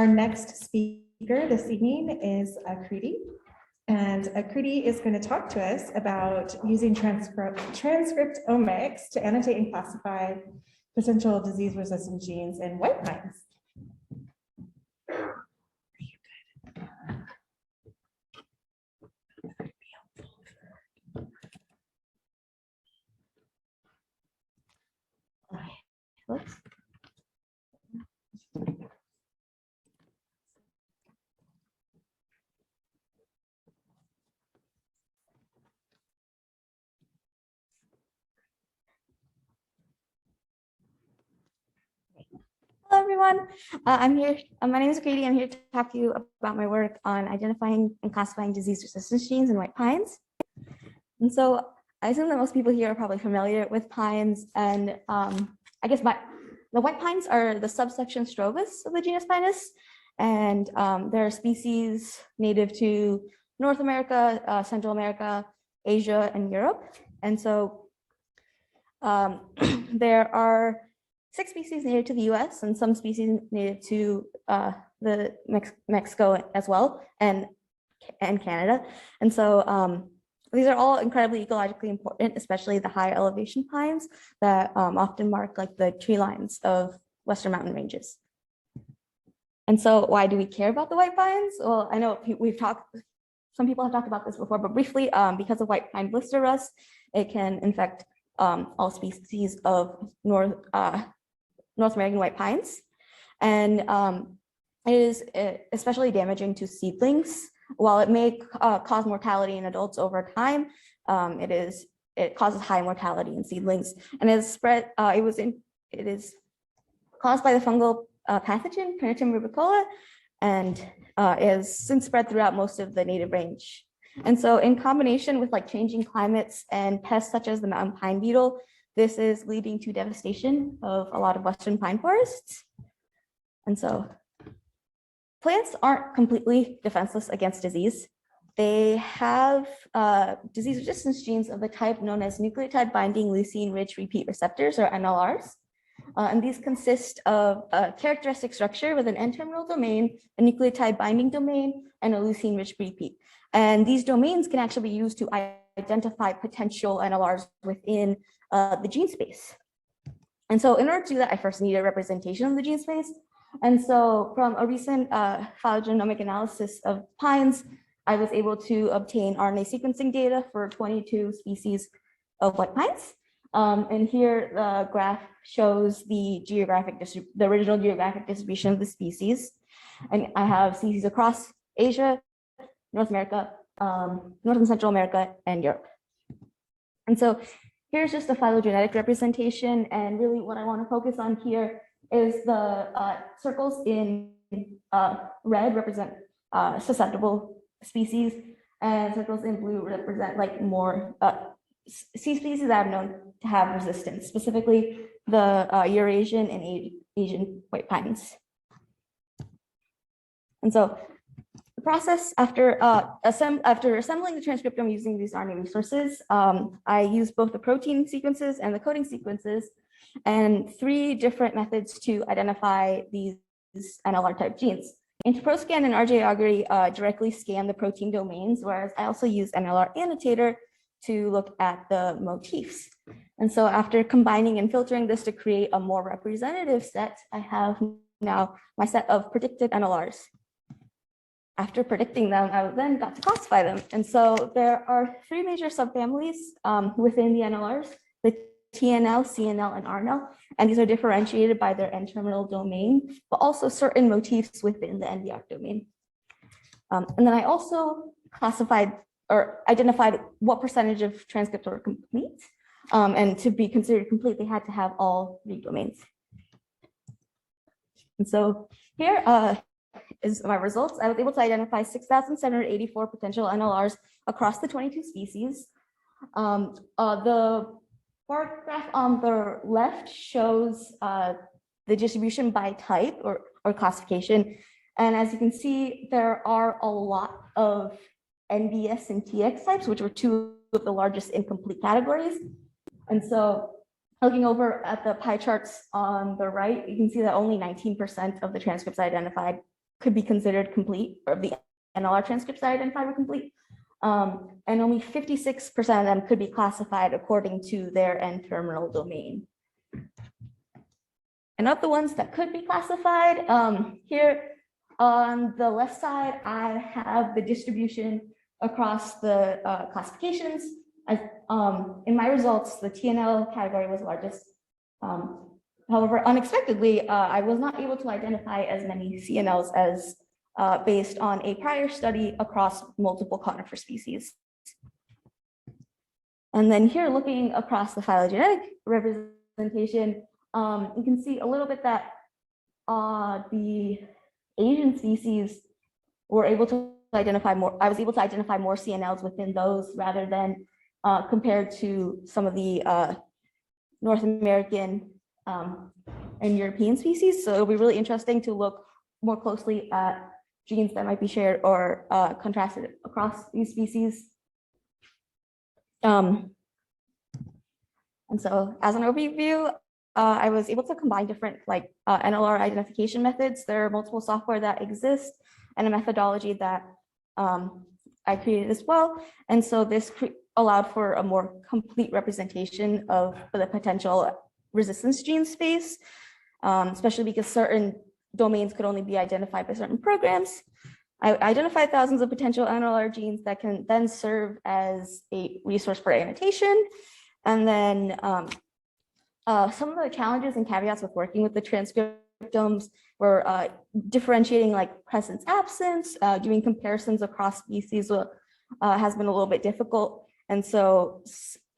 Our next speaker this evening is Akriti. And Akriti is going to talk to us about using transcriptomics to annotate and classify potential disease-resistant genes in white pines. Oops. Hello, everyone. I'm here. My name is Akriti. I'm here to talk to you about my work on identifying and classifying disease-resistant genes in white pines. And so I assume that most people here are probably familiar with pines, and I guess the white pines are the subsection strobus of the genus Pinus, and they're species native to North America, Central America, Asia, and Europe. And so there are 6 species native to the US and some species native to Mexico as well, and Canada. And so these are all incredibly ecologically important, especially the high elevation pines that often mark like the tree lines of Western mountain ranges. And so why do we care about the white pines? Well, I know some people have talked about this before, but briefly, because of white pine blister rust, it can infect all species of North American white pines. And it is especially damaging to seedlings. While it may cause mortality in adults over time, it causes high mortality in seedlings, and it is caused by the fungal pathogen Pernicium rubicola, and is since spread throughout most of the native range. And so, in combination with like changing climates and pests such as the mountain pine beetle, this is leading to devastation of a lot of Western pine forests. And so plants aren't completely defenseless against disease. They have disease resistance genes of the type known as nucleotide binding leucine-rich repeat receptors, or NLRs. And these consist of a characteristic structure with an N-terminal domain, a nucleotide binding domain, and a leucine-rich repeat. And these domains can actually be used to identify potential NLRs within the gene space. And so in order to do that, I first need a representation of the gene space. And so from a recent phylogenomic analysis of pines, I was able to obtain RNA sequencing data for 22 species of white pines. And here the graph shows the original geographic distribution of the species. And I have species across Asia, North America, North and Central America, and Europe. And so here's just a phylogenetic representation. And really what I want to focus on here is the circles in red represent susceptible species, and circles in blue represent like more species that are known to have resistance, specifically the Eurasian and Asian white pines. And so the process after assembling the transcriptome using these RNA resources, I used both the protein sequences and the coding sequences, and 3 different methods to identify these NLR type genes. Interproscan and RJ-Augury directly scan the protein domains, whereas I also use NLR annotator to look at the motifs. And so after combining and filtering this to create a more representative set, I have now my set of predicted NLRs. After predicting them, I then got to classify them. And so there are 3 major subfamilies within the NLRs, the TNL, CNL, and RNL, and these are differentiated by their N-terminal domain, but also certain motifs within the NDR domain. And then I also classified or identified what percentage of transcripts were complete, and to be considered complete, they had to have all 3 domains. And so here is my results. I was able to identify 6,784 potential NLRs across the 22 species. The bar graph on the left shows the distribution by type or classification. And as you can see, there are a lot of NBS and TX types, which were 2 of the largest incomplete categories. And so looking over at the pie charts on the right, you can see that only 19% of the transcripts identified could be considered complete, or the NLR transcripts that identified were complete. And only 56% of them could be classified according to their N-terminal domain. And of the ones that could be classified, here on the left side, I have the distribution across the classifications. In my results, the TNL category was largest. However, unexpectedly, I was not able to identify as many CNLs as based on a prior study across multiple conifer species. And then here, looking across the phylogenetic representation, you can see a little bit that the Asian species were able to identify more. I was able to identify more CNLs within those rather than compared to some of the North American and European species. So it'll be really interesting to look more closely at genes that might be shared or contrasted across these species. And so as an overview, I was able to combine different NLR identification methods. There are multiple software that exist and a methodology that I created as well. And so this allowed for a more complete representation of the potential resistance gene space, especially because certain domains could only be identified by certain programs. I identified thousands of potential NLR genes that can then serve as a resource for annotation. And then some of the challenges and caveats with working with the transcriptomes were differentiating presence absence, doing comparisons across species has been a little bit difficult. And so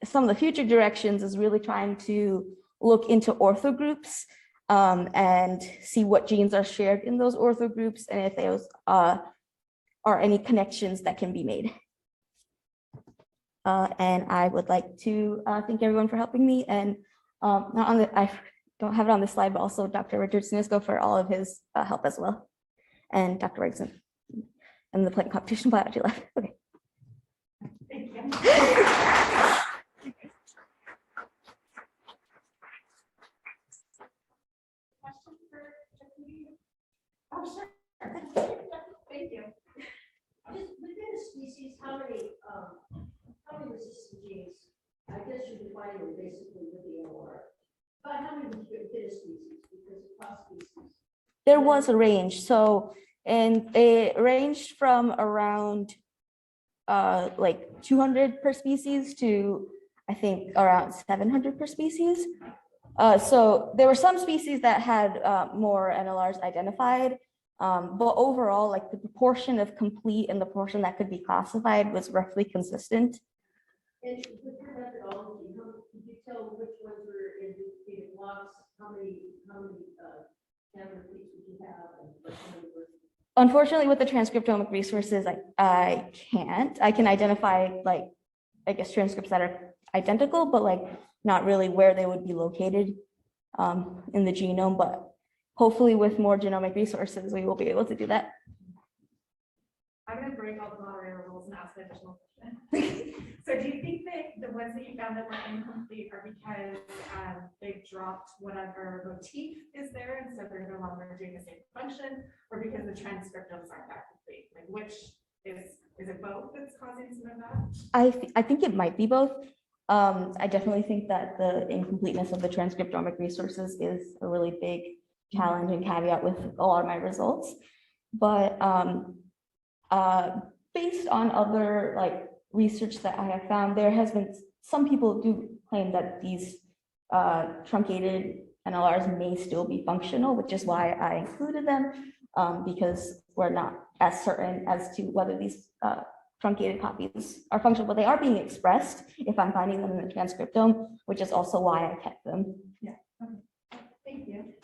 some of the future directions is really trying to look into ortho groups and see what genes are shared in those ortho groups and if those are any connections that can be made. And I would like to thank everyone for helping me, and I don't have it on this slide, but also Dr. Richard Sinisco for all of his help as well, and Dr. Rigson and the plant competition biology lab. Okay. Thank you. Question for Akriti? Oh, sure. Thank you. Just within a species, how many resistant genes? I guess you're defining them basically with the NLR. But how many within a species? Because across species. There was a range, and it ranged from around 200 per species to I think around 700 per species. So there were some species that had more NLRs identified, but overall, the proportion of complete and the portion that could be classified was roughly consistent. And with your methodology, could you tell which ones were in duplicate blocks? How many camera repeats would you have? And what kind of work? Unfortunately, with the transcriptomic resources, I can't. I can identify I guess transcripts that are identical, but not really where they would be located in the genome. But hopefully, with more genomic resources, we will be able to do that. I'm going to break all the moderator rules and ask an additional question. So do you think that the ones that you found that were incomplete are because they've dropped whatever motif is there, and so they're no longer doing the same function, or because the transcriptomes aren't that complete? Which is it both that's causing some of that? I think it might be both. I definitely think that the incompleteness of the transcriptomic resources is a really big challenge and caveat with a lot of my results. But based on other research that I have found, there has been some people do claim that these truncated NLRs may still be functional, which is why I included them, because we're not as certain as to whether these truncated copies are functional, but they are being expressed if I'm finding them in the transcriptome, which is also why I kept them. Yeah. Okay. Thank you.